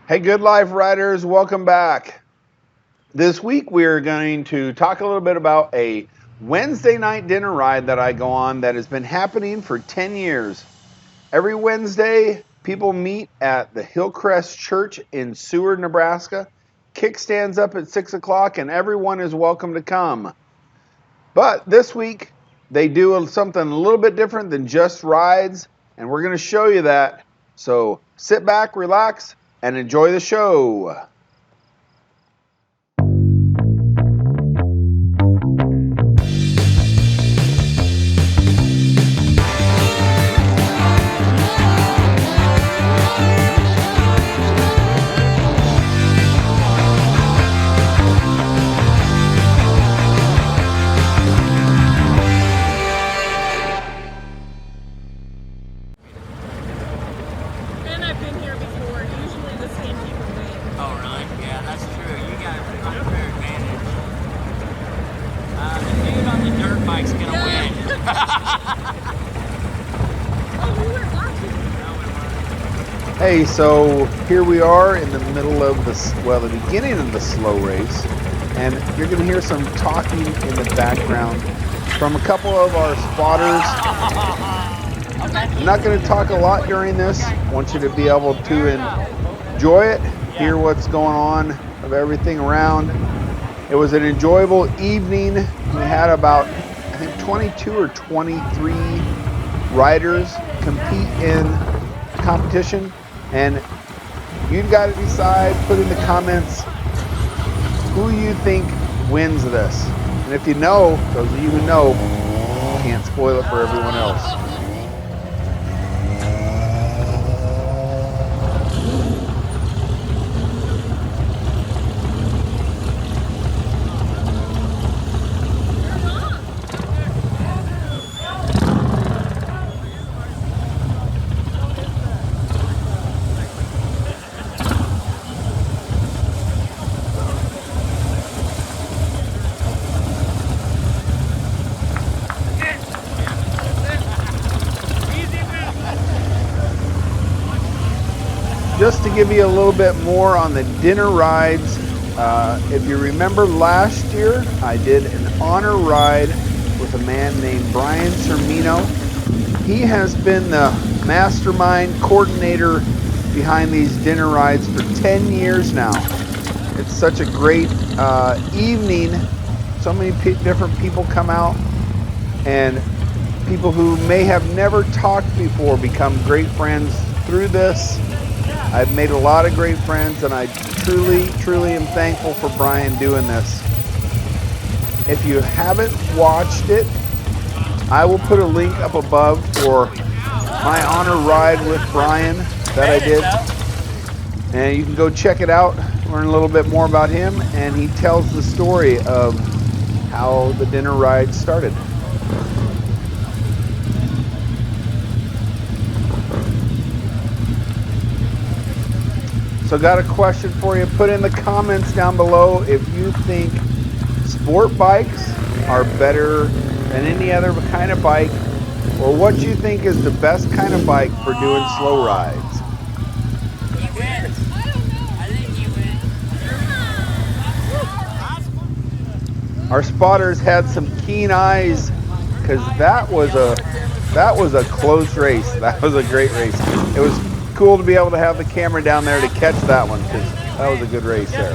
Hey, Good Life Riders, welcome back. This week we are going to talk a little bit about a Wednesday night dinner ride that I go on that has been happening for 10 years. Every Wednesday, people meet at the Hillcrest Church in Seward, Nebraska. Kickstands up at 6 o'clock and everyone is welcome to come. But this week, they do something a little bit different than just rides, and we're going to show you that. So sit back, relax, and enjoy the show. Hey, so here we are in the middle of the beginning of the slow race, and you're going to hear some talking in the background from a couple of our spotters. I'm not going to talk a lot during this. I want you to be able to enjoy it, hear what's going on of everything around. It was an enjoyable evening. We had about, I think, 22 or 23 riders compete in competition. And you've got to decide, put in the comments who you think wins this. And if you know, those of you who know, can't spoil it for everyone else. Just to give you a little bit more on the dinner rides, if you remember last year, I did an honor ride with a man named Brian Cermino. He has been the mastermind coordinator behind these dinner rides for 10 years now. It's such a great evening. So many different people come out, and people who may have never talked before become great friends through this. I've made a lot of great friends, and I truly am thankful for Brian doing this. If you haven't watched it, I will put a link up above for my honor ride with Brian that I did. And you can go check it out, learn a little bit more about him, and he tells the story of how the dinner ride started. So got a question for you. Put in the comments down below if you think sport bikes are better than any other kind of bike, or what you think is the best kind of bike for doing slow rides. He wins. I don't know. I think he wins. Our spotters had some keen eyes because that was a close race. That was a great race. It was cool to be able to have the camera down there to catch that one because that was a good race there.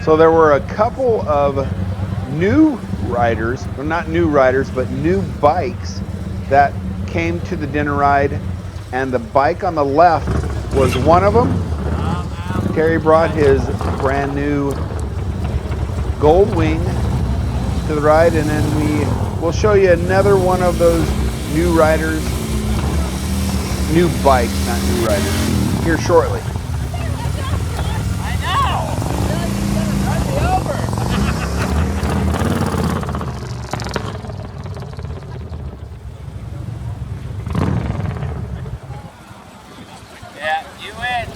So there were a couple of new riders, well, not new riders, but new bikes that came to the dinner ride, and the bike on the left was one of them. Terry brought his brand new Gold Wing to the ride, and then we'll show you another one of those new riders. New bike, not new riders, here shortly. I know. Run me over. Yeah, you win.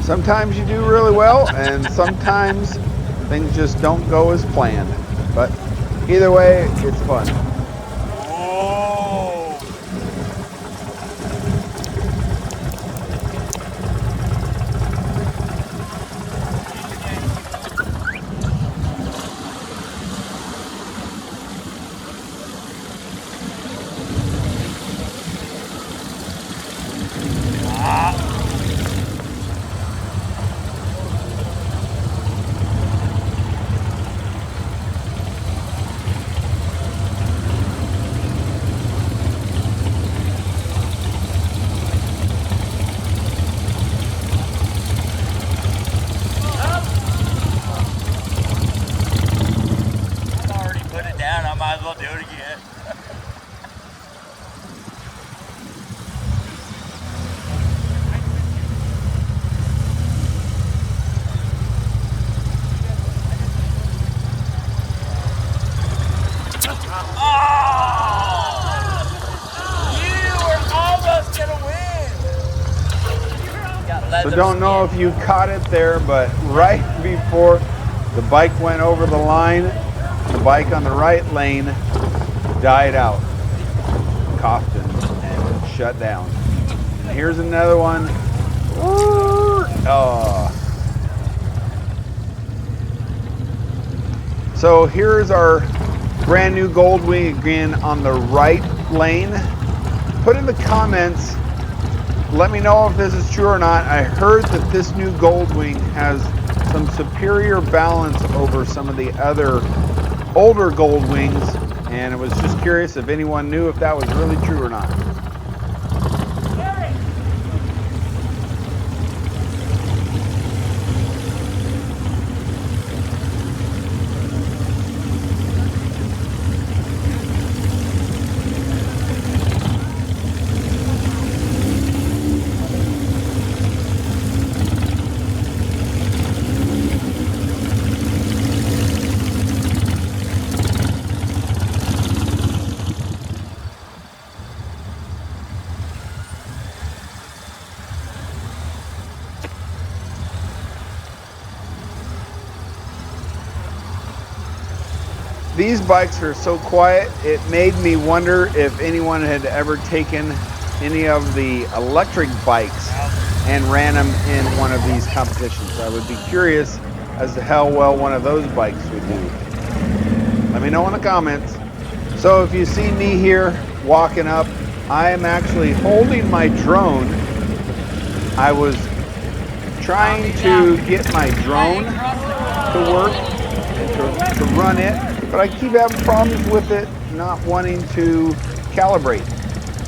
Sometimes you do really well, and sometimes things just don't go as planned. But either way, it's fun. So don't know if you caught it there, but right before the bike went over the line, the bike on the right lane died out, coughed and shut down. And here's another one. Oh. So here's our brand new Goldwing again on the right lane. Put in the comments, let me know if this is true or not. I heard that this new Goldwing has some superior balance over some of the other older Goldwings, and I was just curious if anyone knew if that was really true or not. These bikes are so quiet, it made me wonder if anyone had ever taken any of the electric bikes and ran them in one of these competitions. I would be curious as to how well one of those bikes would do. Let me know in the comments. So if you see me here walking up, I am actually holding my drone. I was trying to get my drone to work and to run it, but I keep having problems with it not wanting to calibrate.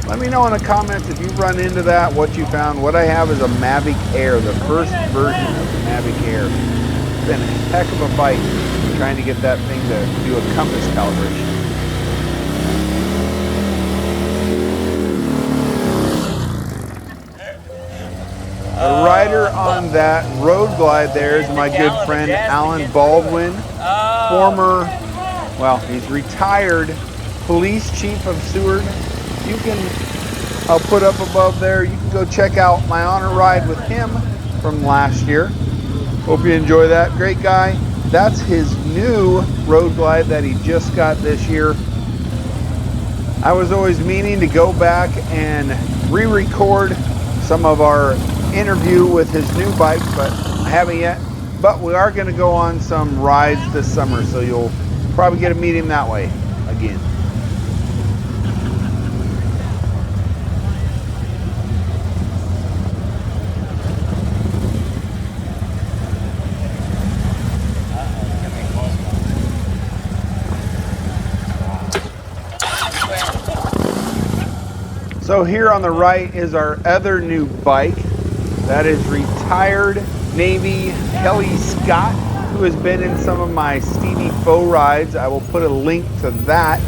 Let me know in the comments if you run into that, what you found. What I have is a Mavic Air, the first version of the Mavic Air. It's been a heck of a fight trying to get that thing to do a compass calibration. The rider on that Road Glide there is my good friend Alan Baldwin, former, well, he's retired police chief of Seward. You can, I'll put up above there, you can go check out my honor ride with him from last year. Hope you enjoy that. Great guy. That's his new Road Glide that he just got this year. I was always meaning to go back and re-record some of our interview with his new bike, but I haven't yet. But we are going to go on some rides this summer, so you'll probably get to meet him that way again. So here on the right is our other new bike. That is retired Navy Kelly Scott, who has been in some of my Stevie Foe rides. I will put a link to that.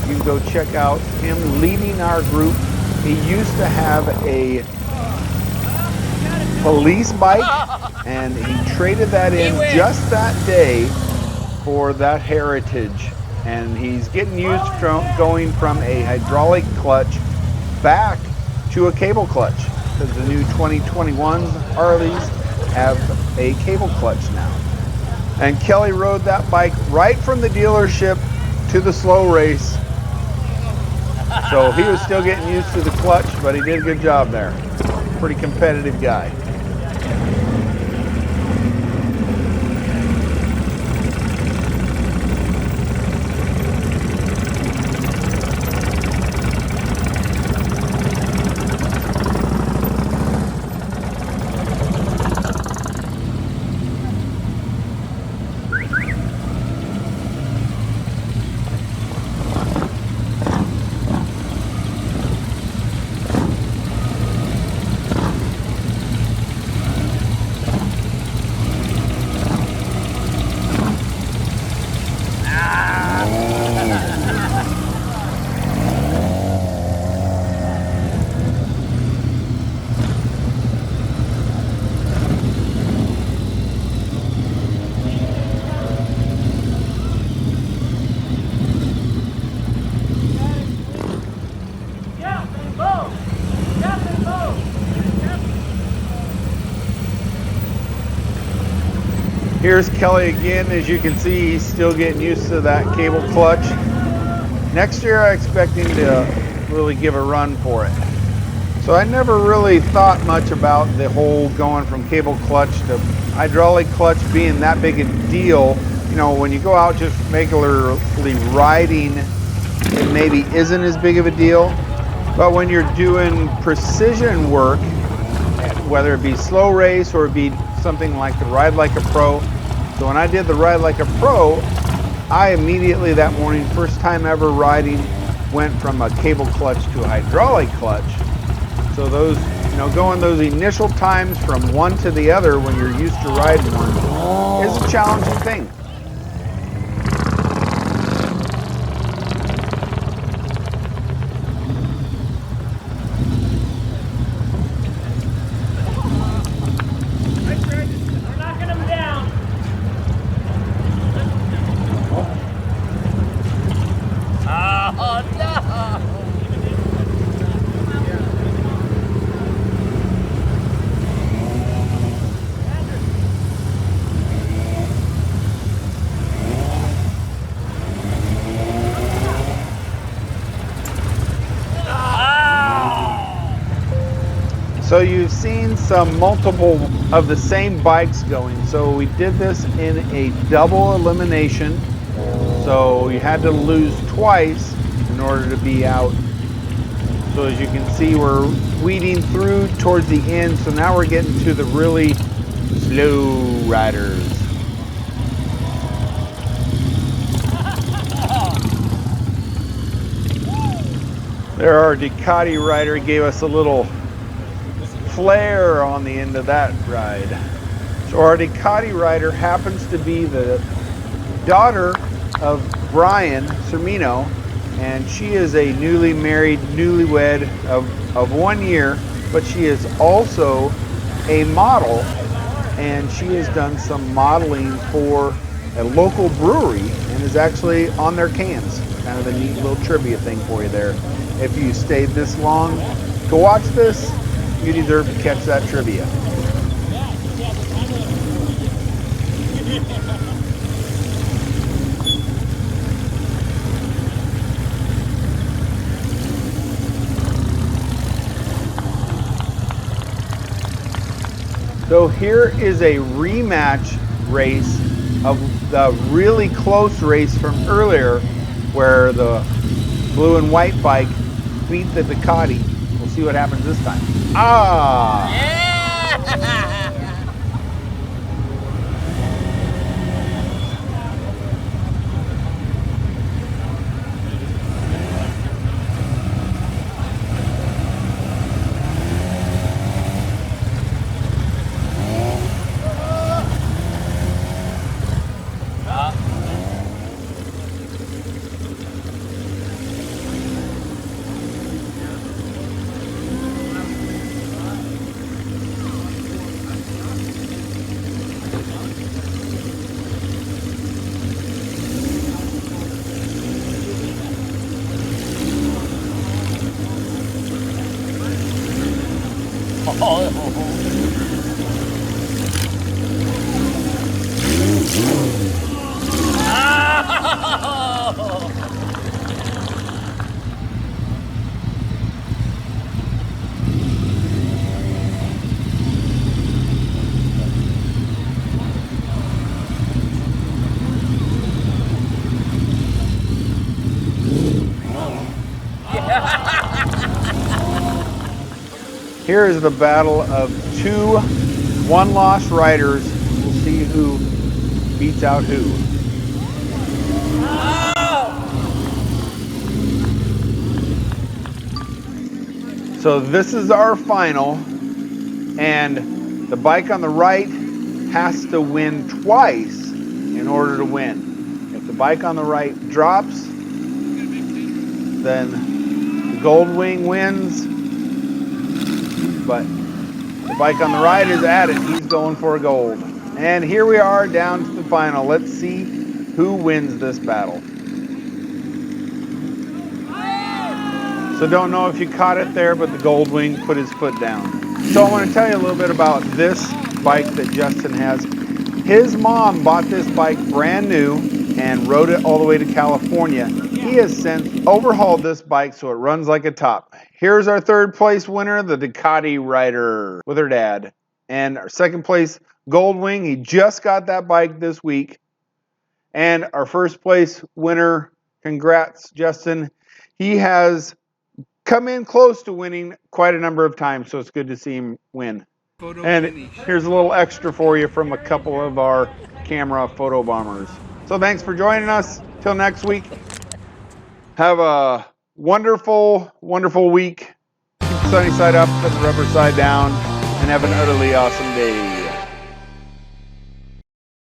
You can go check out him leading our group. He used to have a police bike, and he traded that in just that day for that heritage. And he's getting used to going from a hydraulic clutch back to a cable clutch, because the new 2021s Harleys have a cable clutch now. And Kelly rode that bike right from the dealership to the slow race. So he was still getting used to the clutch, but he did a good job there. Pretty competitive guy. Here's Kelly again. As you can see, he's still getting used to that cable clutch. Next year, I expect him to really give a run for it. So I never really thought much about the whole going from cable clutch to hydraulic clutch being that big a deal. You know, when you go out just regularly riding, it maybe isn't as big of a deal. But when you're doing precision work, whether it be slow race or it be something like the Ride Like a Pro. So when I did the Ride Like a Pro, I immediately that morning, first time ever riding, went from a cable clutch to a hydraulic clutch. So those, you know, going those initial times from one to the other when you're used to riding one is a challenging thing. So you've seen some multiple of the same bikes going. So we did this in a double elimination. So you had to lose twice in order to be out. So as you can see, we're weeding through towards the end. So now we're getting to the really slow riders. There, our Ducati rider gave us a little flare on the end of that ride. So our Ducati rider happens to be the daughter of Brian Cermino, and she is a newly married newlywed of 1 year, but she is also a model, and she has done some modeling for a local brewery and is actually on their cans. Kind of a neat little trivia thing for you there. If you stayed this long to watch this, you deserve to catch that trivia. So here is a rematch race of the really close race from earlier where the blue and white bike beat the Ducati. We'll see what happens this time. Ah! Yeah! Here is the battle of two one-loss riders. We'll see who beats out who. So this is our final, and the bike on the right has to win twice in order to win. If the bike on the right drops, then the Gold Wing wins. But the bike on the right is at it. He's going for a gold. And here we are down to the final. Let's see who wins this battle. So don't know if you caught it there, but the Gold Wing put his foot down. So I want to tell you a little bit about this bike that Justin has. His mom bought this bike brand new and rode it all the way to California. He has since overhauled this bike so it runs like a top. Here's our third place winner, the Ducati Rider with her dad. And our second place, Goldwing. He just got that bike this week. And our first place winner, congrats, Justin. He has come in close to winning quite a number of times, so it's good to see him win. And here's a little extra for you from a couple of our camera photo bombers. So thanks for joining us. Till next week. Have a wonderful, wonderful week. Keep the sunny side up and the rubber side down, and have an utterly awesome day.